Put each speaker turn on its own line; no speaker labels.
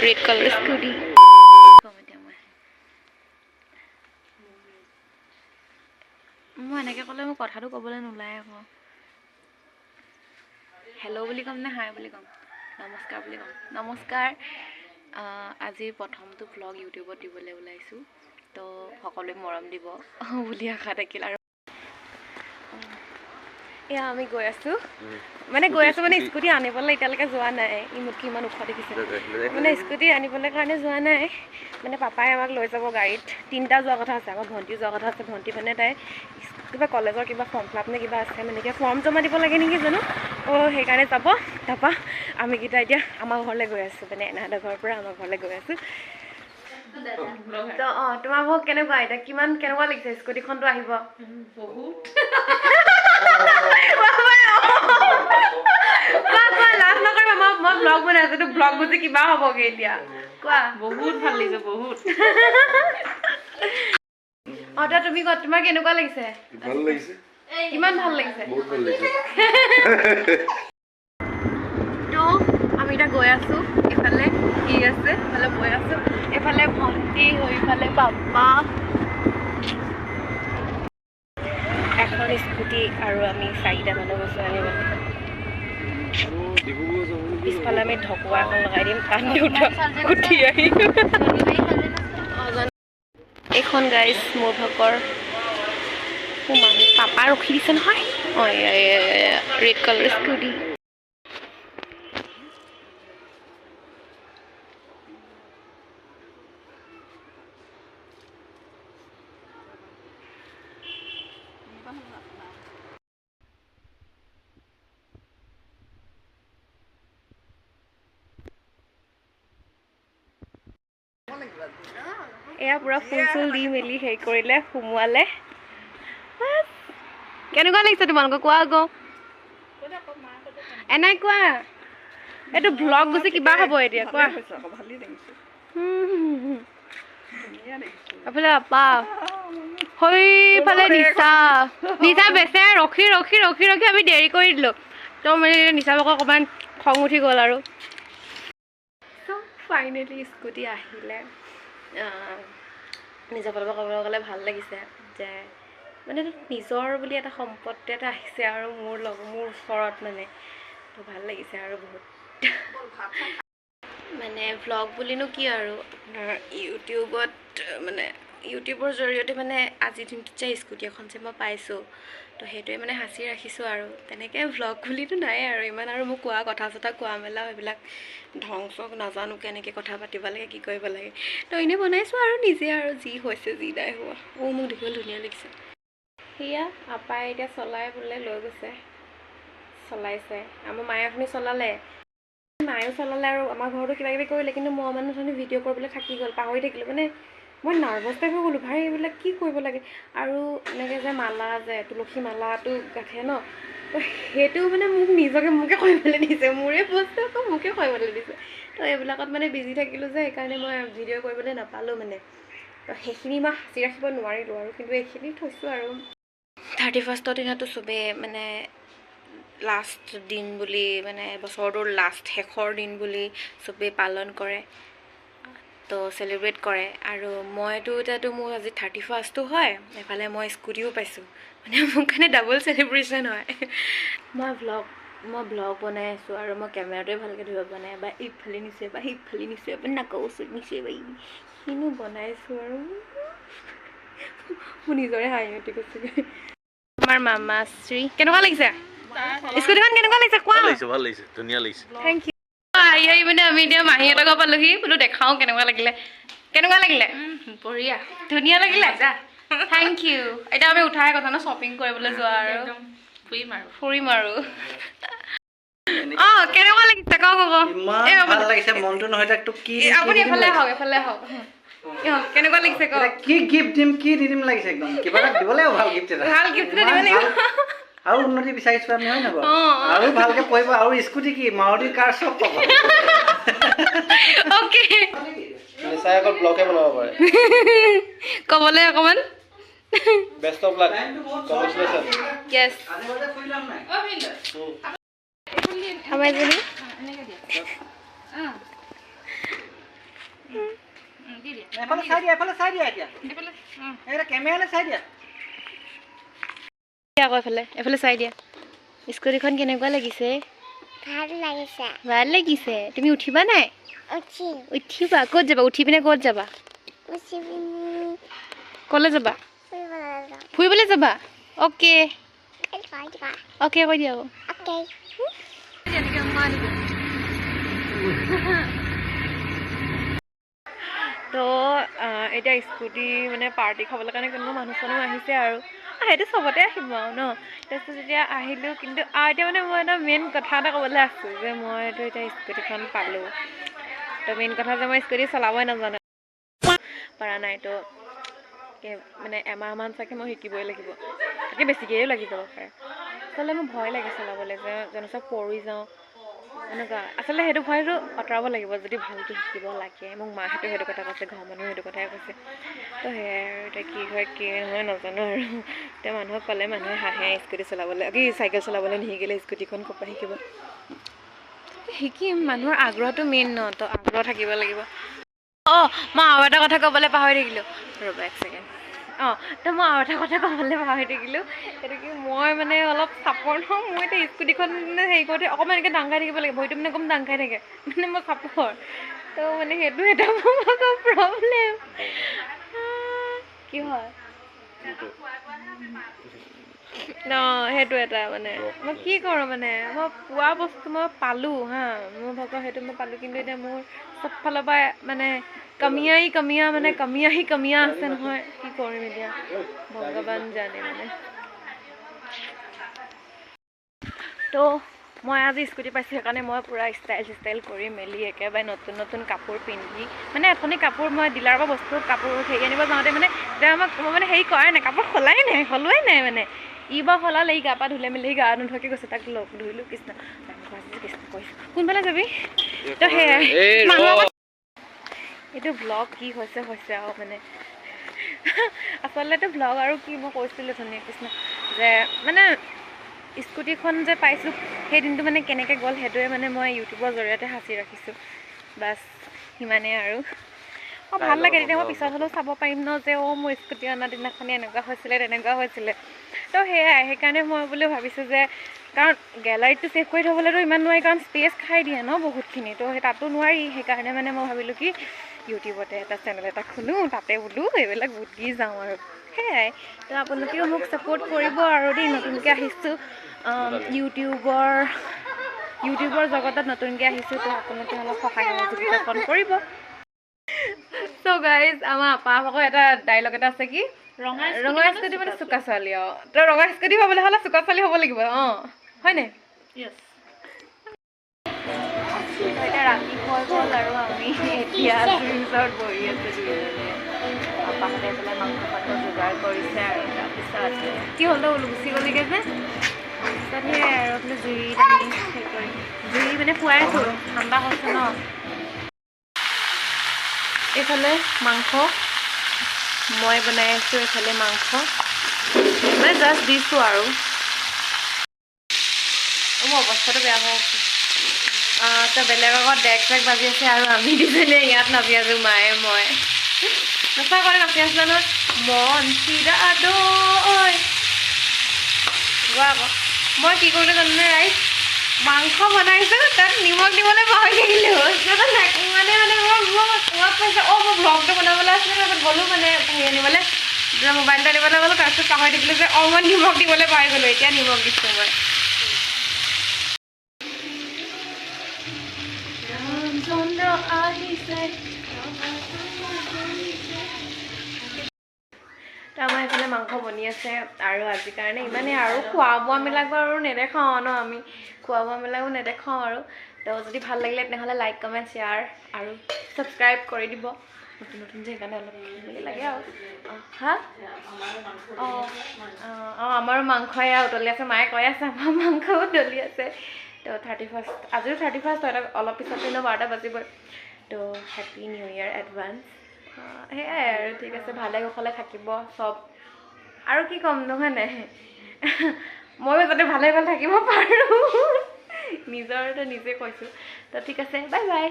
red color scooty. মই এনেকৈ ক'লে মই কথাটো ক'বলৈ নোলায় আকৌ হেল্ল' বুলি ক'ম নে হাই বুলি ক'ম নমস্কাৰ বুলি ক'ম নমস্কাৰ আজিৰ প্ৰথমটো ব্লগ ইউটিউবত দিবলৈ ওলাইছোঁ তো সকলোৱে মৰম দিব বুলি আশা থাকিল আৰু এয়া আমি গৈ আছোঁ মানে স্কুটি আনিবলৈ এতিয়ালৈকে যোৱা নাই ই মোতকৈ ইমান ওখ দেখিছে মানে স্কুটি আনিবলৈ কাৰণে যোৱা নাই মানে পাপাই আমাক লৈ যাব গাড়ীত তিনিটা যোৱা কথা আছে আমাৰ ভণ্টি যোৱা কথা আছে ভণ্টি মানে তাই কিবা কলেজৰ কিবা ফৰ্ম ফিল আপ নে কিবা আছে মানে এতিয়া ফৰ্ম জমা দিব লাগে নেকি জানো সেইকাৰণে যাব তাৰপৰা আমিকেইটা এতিয়া আমাৰ ঘৰলৈ গৈ আছোঁ মানে এনাহঁতৰ ঘৰৰ পৰা আমাৰ ঘৰলৈ গৈ আছোঁ তো তোমাৰ মোক কেনেকুৱা এতিয়া কেনেকুৱা লাগিছে স্কুটিখনটো আহিব বহুত লাজ নকৰিবা মই ব্লগ বনাই আছোঁ ব্লগ বুজি কিবা হ'বগে এতিয়া কোৱা বহুত ভাল লাগিছে বহুত তুমি কোৱা তোমাৰ কেনেকুৱা লাগিছে
ভাল লাগিছে
কিমান ভাল লাগিছে
বহুত ভাল লাগিছে
তো আমি এতিয়া গৈ আছোঁ ইফালে কি আছে ইফালে গৈ আছোঁ এফালে ভণ্টি ইফালে পাপা এখন স্কুটি আৰু আমি 4টা মানুহ গৈছোঁ আনিবলৈ পিছফালে আমি ঢকুৱা এখন লগাই দিম কাণ দুটা উঠি আহি এইখন গাইজ মোৰ ভাগৰ পাপা ৰখি দিছে নহয় ৰেড কালাৰ স্কুটি এয়া পুৰা ফুল দি মেলি হেৰি কৰিলে সোমোৱালে কেনেকুৱা লাগিছে তোমালোকক কোৱা আকৌ এনাই কোৱা এইটো ভ্লগ গুচি কিবা হ'ব এতিয়া কোৱা এফালে আপা সেইফালে নিচা বেচে ৰখি আমি দেৰি কৰি দিলোঁ তো মানে নিচা ভাগৰ অকণমান খং উঠি গ'ল আৰু ফাইনেলি স্কুটি আহিলে নিজৰ ফালৰ পৰা ক'বলৈ গ'লে ভাল লাগিছে যে মানে নিজৰ বুলি এটা সম্পত্তি এটা আহিছে আৰু মোৰ ওচৰত মানে তো ভাল লাগিছে আৰু বহুত মানে ভ্লগ বুলিনো কি আৰু আপোনাৰ ইউটিউবত মানে ইউটিউবৰ জৰিয়তে মানে আজিৰ দিনটোত যে স্কুটি এখন যে মই পাইছোঁ তো সেইটোৱে মানে সাঁচি ৰাখিছোঁ আৰু তেনেকৈ ভ্লগ বুলিতো নাই আৰু ইমান আৰু মোক কথা কোৱা মেলা সেইবিলাক ঢং নাজানো কেনেকৈ কথা পাতিব লাগে কি কৰিব লাগে তো এনেই বনাইছোঁ আৰু নিজে আৰু যি হৈছে যি নাই হোৱা মোক দেখিবলৈ ধুনীয়া লাগিছে সেয়া আপাই এতিয়া চলাই বোলে লৈ গৈছে চলাইছে আমাৰ মায়ে আপুনি চলালে মায়েও চলালে আৰু আমাৰ ঘৰতো কিবা কিবি কৰিলে কিন্তু মই মানে ধৰণে ভিডিঅ' কৰিবলৈ থাকি গ'ল পাহৰি থাকিলোঁ মানে মই নাৰ্ভাছ টাইপ হৈ গ'লোঁ ভাই এইবিলাক কি কৰিব লাগে আৰু এনেকৈ যে মালা যে তুলসী মালাটো গাঠে ন তো সেইটো মানে মোকে কৰিবলৈ দিছে মোৰে বস্তু আকৌ মোকে কৰিবলৈ দিছে তো এইবিলাকত মানে বিজি থাকিলোঁ যে সেইকাৰণে মই ভিডিঅ' কৰিবলৈ নাপালোঁ মানে তো সেইখিনি মই সাঁচি ৰাখিব নোৱাৰিলোঁ আৰু কিন্তু এইখিনি থৈছোঁ আৰু 31ৰ দিনাটো চবেই মানে লাষ্ট দিন বুলি মানে বছৰটোৰ শেষৰ দিন বুলি চবেই পালন কৰে তো চেলিব্ৰেট কৰে আৰু মইতো এতিয়াতো মোৰ আজি 31টো হয় এফালে মই স্কুটিও পাইছোঁ মানে মোৰ কাৰণে ডাবল চেলিব্ৰেশ্যন হয় মই ব্লগ বনাই আছোঁ আৰু মই কেমেৰাটোৱে ভালকৈ ধৰিব পৰা নাই বা ইফালে নিছে বা সিফালে নিছে বা নাকৰ ওচৰত নিছে বা কিনো বনাইছোঁ আৰু মোৰ নিজৰে হাঁহি উঠি গৈছেগৈ আমাৰ মামাশ্ৰী কেনেকুৱা লাগিছে স্কুটিখন কেনেকুৱা লাগিছে কোৱা
ভাল লাগিছে ধুনীয়া লাগিছে
থেংক ইউ মানে আমি এতিয়া মাহীহঁতৰ ঘৰ পালোহি বোলো দেখাওঁ কেনেকুৱা লাগিলে বঢ়িয়া ধুনীয়া লাগিলে থেংক ইউ এতিয়া আমি উঠাই কথা ন শ্বপিং কৰিবলৈ যোৱা আৰু ফুৰিম আৰু কেনেকুৱা লাগিছে কওক
ভাল লাগিছে মনটো নহয় তাকটো কি
আপুনি এফালে আহক কেনেকুৱা লাগিছে কওক
কি গিফ্ট দিম কি দিম লাগিছে একদম কিবা এটা দিব লাগিব ভাল গিফ্ট এটা
দিব লাগিব
আৰু উন্নতি বিচাৰিছোঁ আমি হয় নহয় আৰু ভালকৈ পঢ়িব আৰু স্কুটি কি মাৰুতি কাৰ চব পাব
অ'কে
নিচাই অকল ব্লগে বনাব পাৰে
ক'বলৈ অকণমান
বেষ্ট অফ লাক কংগ্ৰেচুলেশ্যন
য়েছ আমাৰ এজনী
এফালে চাই দিয়া এতিয়া এইটা কেমেৰালৈ চাই দিয়া
আকৌ এফালে চাই দিয়া স্কুটিখন কেনেকুৱা লাগিছে ভাল লাগিছে তুমি উঠিবা নাই উঠিবা ক'ত যাবা উঠি পিনে ক'ত যাবা ক'লৈ যাবা ফুৰিবলৈ যাবা অ'কে অ'কে কৈ দিয়া তো এতিয়া স্কুটি মানে পাৰ্টি খাবলৈ কাৰণে কোনো মানুহ আহিছে আৰু সেইটো চবতে আহিব আৰু ন তাৰপিছত যেতিয়া আহিলোঁ কিন্তু এতিয়া মানে মই এটা মেইন কথা এটা ক'বলৈ আছোঁ যে মইতো এতিয়া স্কুটিখন পালোঁ তো মেইন কথা যে মই স্কুটি চলাবই নাজানো পৰা নাই তো মানে এমাহমান চাগে মই শিকিবই লাগিব তাকে বেছিকৈও লাগি যাব পাৰে আচলতে মোৰ ভয় লাগে চলাবলৈ যে জানো চব পৰি যাওঁ এনেকুৱা আচলতে সেইটো ভয়টো আঁতৰাব লাগিব যদি ভালকৈ শিকিব লাগে মোক মাহঁতেও সেইটো কথা কৈছে ঘৰৰ মানুহেও সেইটো কথাই কৈছে তো সেয়াই আৰু এতিয়া কি হয় কি নহয় নাজানো আৰু এতিয়া মানুহক ক'লে মানুহে হাঁহে স্কুটি চলাবলৈ কি চাইকেল চলাবলৈ নিশিকিলে স্কুটিখন ক'ৰ পৰা শিকিব শিকিম মানুহৰ আগ্ৰহটো মেইন ন তো আগ্ৰহ থাকিব লাগিব অঁ মই আৰু এটা কথা ক'বলৈ পাহৰি থাকিলোঁ ৰ'বা এক ছেকেণ্ড অঁ তো মই আৰু এটা কথা ক'বলৈ পাহৰি থাকিলোঁ সেইটো কি মই মানে অলপ চাপৰ নহওঁ মই এতিয়া স্কুটিখন মানে হেৰি কৰোঁতে অকণমান এনেকৈ দাং খাই থাকিব লাগে ভৰিটো মানে অকণমান দাং খাই থাকে মানে মই চাপৰ তো মানে সেইটো এটা মোৰ প্ৰব্লেম কি হয় ন সেইটো এটা মানে মই কি কৰোঁ মানে মই পোৱা বস্তু মই পালোঁ হা মোৰ ভাগৰ সেইটো মই পালোঁ কিন্তু এতিয়া মোৰ চব ফালৰ পৰা মানে কমিয়া আছে নহয় কি কৰিম এতিয়া ভগৱান জানে মানে তো মই আজি স্কুটি পাইছোঁ সেইকাৰণে মই পূৰা ষ্টাইল কৰি মেলি একেবাৰে নতুন কাপোৰ পিন্ধি মানে অথনি কাপোৰ মই ডিলাৰৰ পৰা বস্তু কাপোৰ হেৰি আনিব যাওঁতে মানে আমাক মই মানে হেৰি কৰাই নাই কাপোৰ সলোৱাই নাই মানে ই বা সলালে ই গা পা ধুলে মেলি গা নোধোৱাকৈ গৈছে তাক লগ ধৰিলোঁ কৃষ্ণ কৈছোঁ কোনফালে যাবি তো সেয়াই এইটো ব্লগ কি হৈছে আৰু মানে আচলতে ব্লগ আৰু কি মই কৈছিলোঁ ধুনীয়া কৃষ্ণ যে মানে স্কুটিখন যে পাইছোঁ সেই দিনটো মানে কেনেকৈ গ'ল সেইটোৱে মানে মই ইউটিউবৰ জৰিয়তে সাঁচি ৰাখিছোঁ বাছ সিমানেই আৰু ভাল লাগে তেতিয়া মই পিছত হ'লেও চাব পাৰিম ন যে মোৰ স্কুটি অনা দিনাখনি এনেকুৱা হৈছিলে তো সেয়াই সেইকাৰণে মই বুলি ভাবিছোঁ যে কাৰণ গেলাৰীটো ছেভ কৰি থ'বলৈতো ইমান নোৱাৰি কাৰণ স্পেচ খাই দিয়ে ন বহুতখিনি তো সেই তাতো নোৱাৰি সেইকাৰণে মানে মই ভাবিলোঁ কি ইউটিউবতে এটা চেনেল এটা খোলোঁ তাতে বোলো এইবিলাক বুটকি যাওঁ আৰু সেয়াই তো আপোনালোকেও মোক ছাপোৰ্ট কৰিব আৰু দেই নতুনকৈ আহিছোঁ ইউটিউবৰ জগতত নতুনকৈ আহিছোঁ তো আপোনালোকে অলপ সহায় সহযোগিতা কৰিব চ' গাইজ আমাৰ আপাভাগৰ এটা ডাইলগ এটা আছে কি ৰঙা স্কুটি মানে চোকা ছোৱালী আৰু তো ৰঙা স্কুটি পাবলৈ হ'লে চোকা ছোৱালী হ'ব লাগিব অঁ হয়নে এতিয়া ৰাতি হৈ গ'ল আৰু আমি এতিয়া ৰিজৰ্ট বহি আছোঁ দুইজনীয়ে আপাহঁতে এইফালে মাংস যোগাৰ কৰিছে আৰু তাৰপিছত কি হ'ল বোলো গুচি গ'লিগৈ যে তাৰপিছত সেয়াই আৰু এইফালে জুই হেৰি কৰি জুই মানে পুৱাই আছোঁ ঠাণ্ডা হৈছে ন এইফালে মাংস মই বনাই আছোঁ এইফালে মাংস মানে জাষ্ট দিছোঁ আৰু মোৰ অৱস্থাটো বেয়া হৈ আছে তো বেলেগৰ আগত ডেক চেক বাজি আছে আৰু আমি দুজনীয়ে ইয়াত নাচি আছোঁ মায়ে মই নচা কৰি নাচি আছিলোঁ নহয় মন চিৰা দৈ গোৱা আকৌ মই কি কৰিলোঁ জানোনে ৰাইজ মাংস বনাইছোঁ তাত নিমখ দিবলৈ পাহৰি থাকিলোঁ মানে মই মনত পাইছোঁ মই ভ্লগটো বনাবলৈ আছিলে তাৰপিছত গ'লোঁ মানে হেৰি আনিবলৈ মোবাইল এটা আনিবলৈ গ'লোঁ তাৰপিছত পাহৰি থাকিলোঁ যে মই নিমখ দিবলৈ পাহৰি গ'লোঁ এতিয়া নিমখ দিছোঁ মই তো আমাৰ এইফালে মাংস বনি আছে আৰু আজিৰ কাৰণে ইমানেই আৰু খোৱা বোৱা মেলাবোৰ আৰু নেদেখাওঁ ন আমি খোৱা বোৱা মেলাও নেদেখাওঁ আৰু তো যদি ভাল লাগিলে তেনেহ'লে লাইক কমেণ্ট শ্বেয়াৰ আৰু ছাবস্ক্ৰাইব কৰি দিব নতুন যে সেইকাৰণে অলপ লাগে আৰু হা অঁ আমাৰো মাংস এয়া উতলি আছে মায়ে কৈ আছে আমাৰ মাংসও উতলি আছে তো 31 আজিও 31 হয় অলপ পিছতে 12টা বাজিবই তো হেপী নিউ ইয়েৰ এডভান্স সেয়াই আৰু ঠিক আছে ভালে কুশলে থাকিব চব আৰু কি ক'ম নহয় নাই ময়ো যাতে ভালে থাকিব পাৰোঁ নিজৰটো নিজে কৈছোঁ তো ঠিক আছে বাই বাই